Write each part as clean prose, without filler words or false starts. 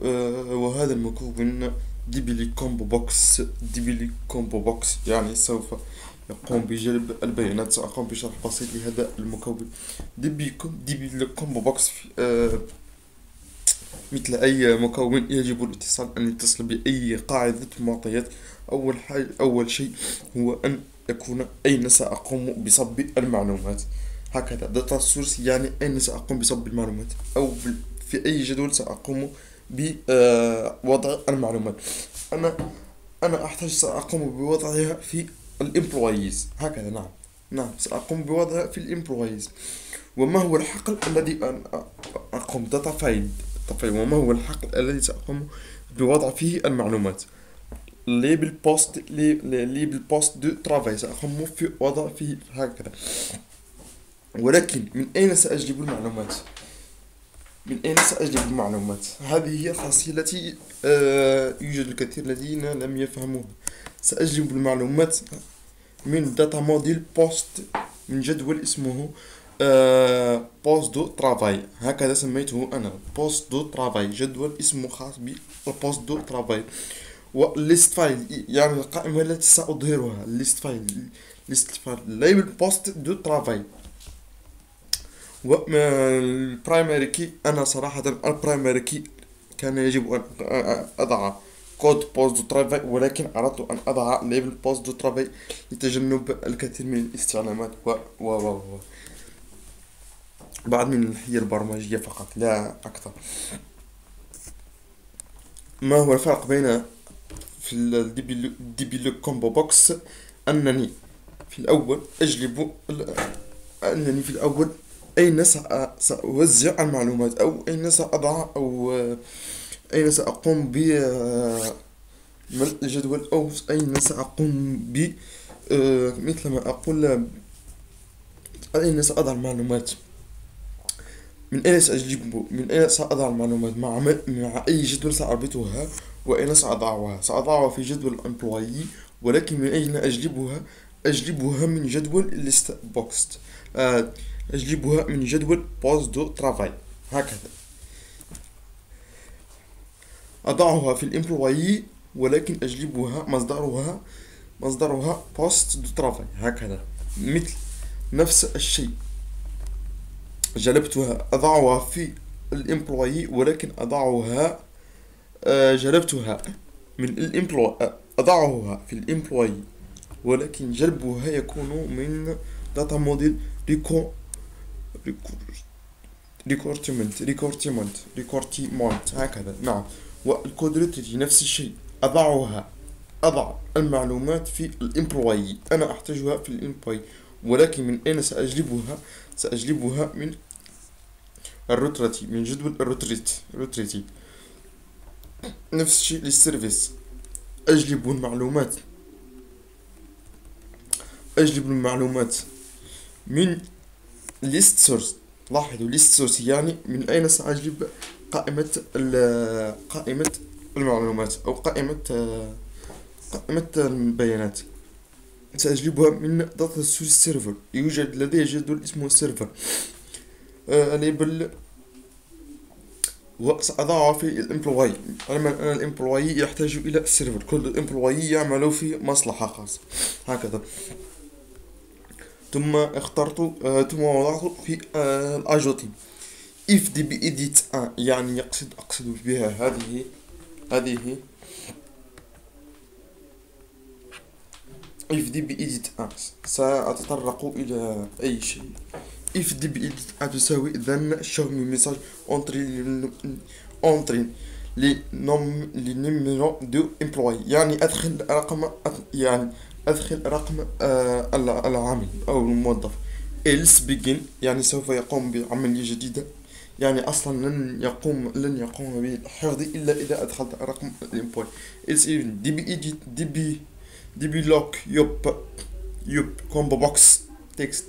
وهذا المكون ديبلي كومبو بوكس. ديبلي كومبو بوكس يعني سوف يقوم بجلب البيانات. سأقوم بشرح بسيط لهذا المكون. ديبلي كومبو بوكس مثل أي مكون يجب الاتصال أن يتصل بأي قاعدة معطيات. أول شيء هو أن يكون أين سأقوم بصب المعلومات. هكذا data source يعني أين سأقوم بصب المعلومات، أو في أي جدول سأقوم بوضع المعلومات. أنا أنا أحتاج سأقوم بوضعها في الامبلويز. هكذا نعم. نعم سأقوم بوضعها في الامبلويز. وما هو الحقل الذي أقوم data file. وما هو الحقل الذي سأقوم بوضع فيه المعلومات. ليبل بوست دو ترافاي سأقوم في وضع فيه هكذا. ولكن من أين سأجلب المعلومات؟ من أين سأجلب المعلومات؟ هذه هي الخاصية التي يوجد الكثير الذين لم يفهموها. سأجلب المعلومات من داتا موديل بوست، من جدول اسمه بوست دو ترافاي. هكذا سميته أنا، بوست دو ترافاي، جدول اسمه خاص بالبوست دو ترافاي. وليست فايل يعني القائمة التي سأظهرها. ليست فايل ليبل بوست دو ترافاي. والبرايمري كي، أنا صراحة البرايمري كي كان يجب أن أضع كود بوست دو ترافاي، ولكن أردت أن أضع ليبل بوست دو ترافاي لتجنب الكثير من الاستعلامات و بعض من الناحية البرمجية فقط لا أكثر. ما هو الفرق بين في الدي بي لو كومبو بوكس؟ أنني في الأول أنني في الأول أين سأوزع المعلومات، أو أين سأضع، أو أين سأقوم ب ملء الجدول، أو أين سأقوم ب مثل ما أقول أين سأضع المعلومات. من أين سأضع المعلومات، مع أي جدول سأربطها، وأين سأضعها. سأضعها في جدول الامبلويي، ولكن من أين أجلبها من جدول ليست بوكس. أجلبها من جدول بوست دو ترافاي. هكذا أضعها في الامبلويي، ولكن أجلبها مصدرها بوست دو ترافاي. هكذا مثل نفس الشيء. أضعها في الامبلويي، ولكن جلبتها من أضعها في الامبلويي، ولكن جلبها يكون من داتا موديل ريكو ريكورتيمنت. هكذا نعم. والكودريتي نفس الشيء. أضع المعلومات في الامبلويي، أنا أحتاجها في الامبلويي، ولكن من أين سأجلبها من الروتريتي، من جدول الروتريتي. نفس الشيء للسيرفيس. أجلب المعلومات أجلب المعلومات من ليست سورس. لاحظوا ليست سورس يعني من أين سأجلب قائمة المعلومات، أو قائمة البيانات. سأجلبها من داتا سورس سيرفر. يوجد لدي جدول اسمه سيرفر ليبل، وسأضعها في الامبلوي. علما أن الامبلوي يحتاج إلى السيرفر، كل امبلوي يعمل في مصلحة خاصة. هكذا. ثم وضعت في الأجوتي if db edit يعني أقصد بها هذه if db edit سأتطرق إلى أي شيء. if db edit تساوي then show me message entry لنمرو دو employee، يعني أدخل رقم العامل أو الموظف. else begin يعني سوف يقوم بعملية جديدة، يعني أصلا لن يقوم بالحفظ إلا إذا أدخلت رقم الامبلوي. else even دي بي لوك يب كومبو بوكس تكست.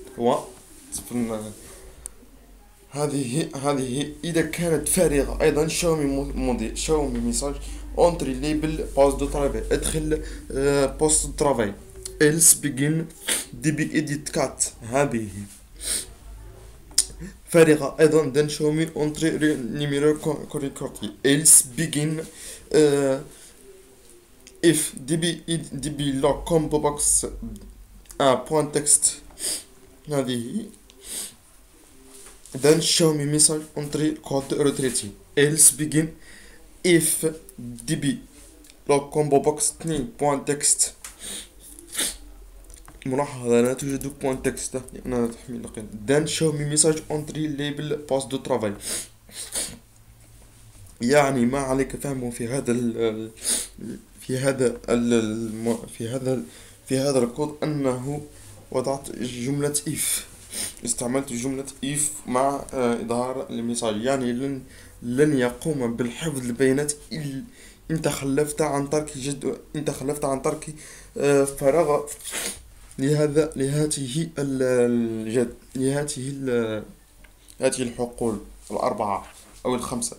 هذه إذا كانت فارغة أيضا show me message entry label post de travail. ادخل post de travail. else begin db edit cut. هذه فارغة أيضا. then show me entry numéro correctly else begin if db log combo box point text هذه then show me message entry code retrieve else begin if db log combo box 2 point text. ملاحظة لا توجد point text لأنها تحمل نقل. then show me message entry label post de travail. يعني ما عليك فهمه في هذا ال في هذا ال في هذا الكود أنه وضعت جملة if، استعملت جملة if مع إظهار المثال. يعني لن يقوم بالحفظ البيانات إن تخلفت عن ترك جدول، إن تخلفت عن ترك فراغ لهذه هذه الحقول الأربعة أو الخمسة.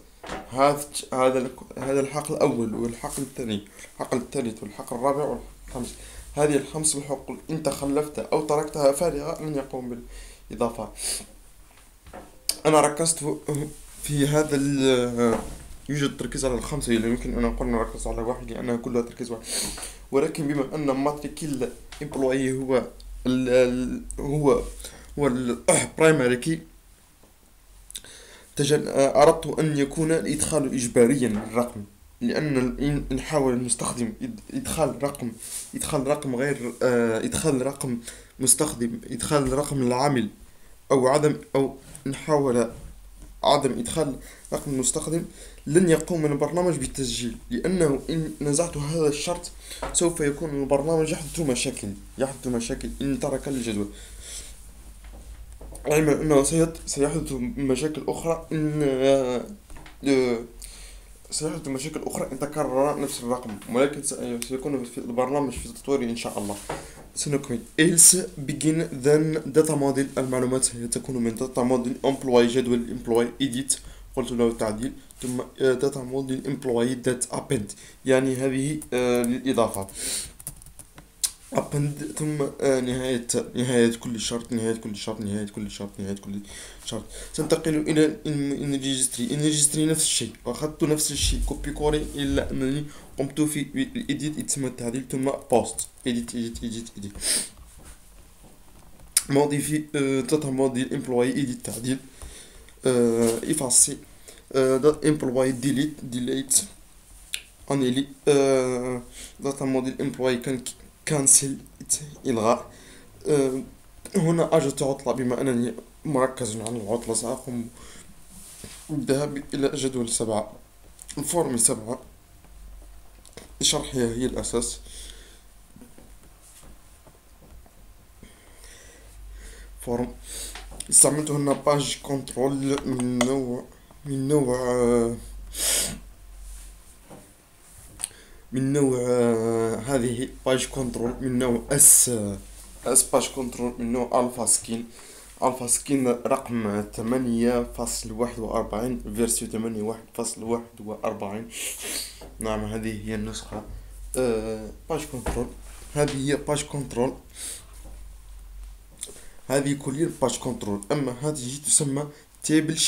هذا الحقل الأول والحقل الثاني والحقل الثالث والحقل الرابع والحقل الخامس. هذه الخمس الحقول إن تخلفت أو تركتها فارغة لن يقوم بالإضافة. أنا ركزت في هذا يوجد تركيز على الخمسة، لا يمكن أن أقول نركز على واحد لأنها كلها تركيز واحد. ولكن بما أن ماتريكيل إمبلوي هو البرايمري كي، أردت أن يكون الإدخال إجباريا للرقم، لأن نحاول المستخدم إدخال رقم غير إدخال رقم مستخدم، إدخال رقم العامل أو نحاول عدم إدخال رقم المستخدم، لن يقوم البرنامج بالتسجيل، لأنه إن نزعت هذا الشرط سوف يكون البرنامج يحدث مشاكل إن ترك الجدول. علما أنه سيحدث مشاكل أخرى إن تكرر نفس الرقم، ولكن سيكون في البرنامج في تطويره إن شاء الله. سنكمل else begin then data model. المعلومات ستكون من data model employee جدول employee edit قلت له التعديل، ثم data model employee that append يعني هذه للإضافة append، ثم نهاية كل شرط تنتقل إلى in registry نفس الشيء، وأخذت نفس الشيء copy copy، إلا أنني قمت في edit يتم التعديل، ثم post edit modifier data model employee edit تعديل effacer employee delete annulé data model employee cancel إلغاء. هنا أجد عطلة، بما أنني مركز عن العطلة سأقوم بالذهاب إلى جدول 7 الفورم 7 شرحها هي الأساس. فورم استعملت هنا باج كنترول من نوع هذه باج كنترول من نوع اس باج كنترول من نوع الفا سكين رقم 8.41 فيرسيو 8.1.41. نعم هذه هي النسخة باج كنترول. هذه هي باج كنترول، هذه كلية باج كنترول. أما هذه تسمى تيبل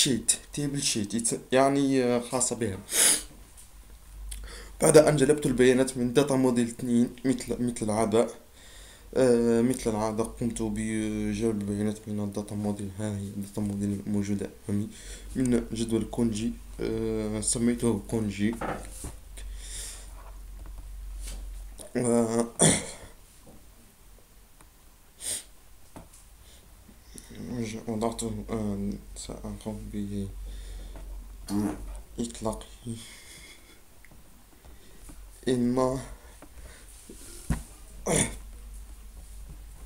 شيت يعني خاصة بها. بعد أن جلبت البيانات من داتا موديل 2 مثل العادة قمت بجلب البيانات من الداتا موديل. هذه الداتا موديل الموجودة أمامي من جدول كونجي، سميته كونجي. وضعته سأقوم بإطلاقه إما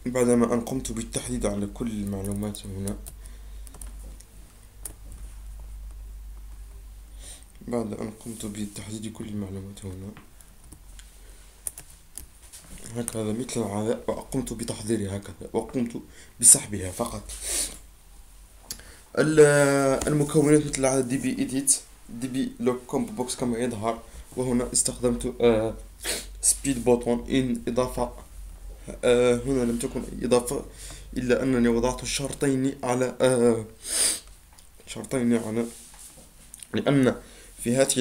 بعدما أن قمت بالتحديد على كل المعلومات هنا. بعد أن قمت بتحديد كل المعلومات هنا هكذا مثل العادة، وقمت بتحضيرها هكذا، وقمت بسحبها فقط. المكونات مثل العادة دي بي إديت، دي بي لوك كومب بوكس كما يظهر، وهنا استخدمت سبيد بوتون إن إضافة. هنا لم تكن إضافة إلا أنني وضعت الشرطين على شرطين يعني، لأن في هذه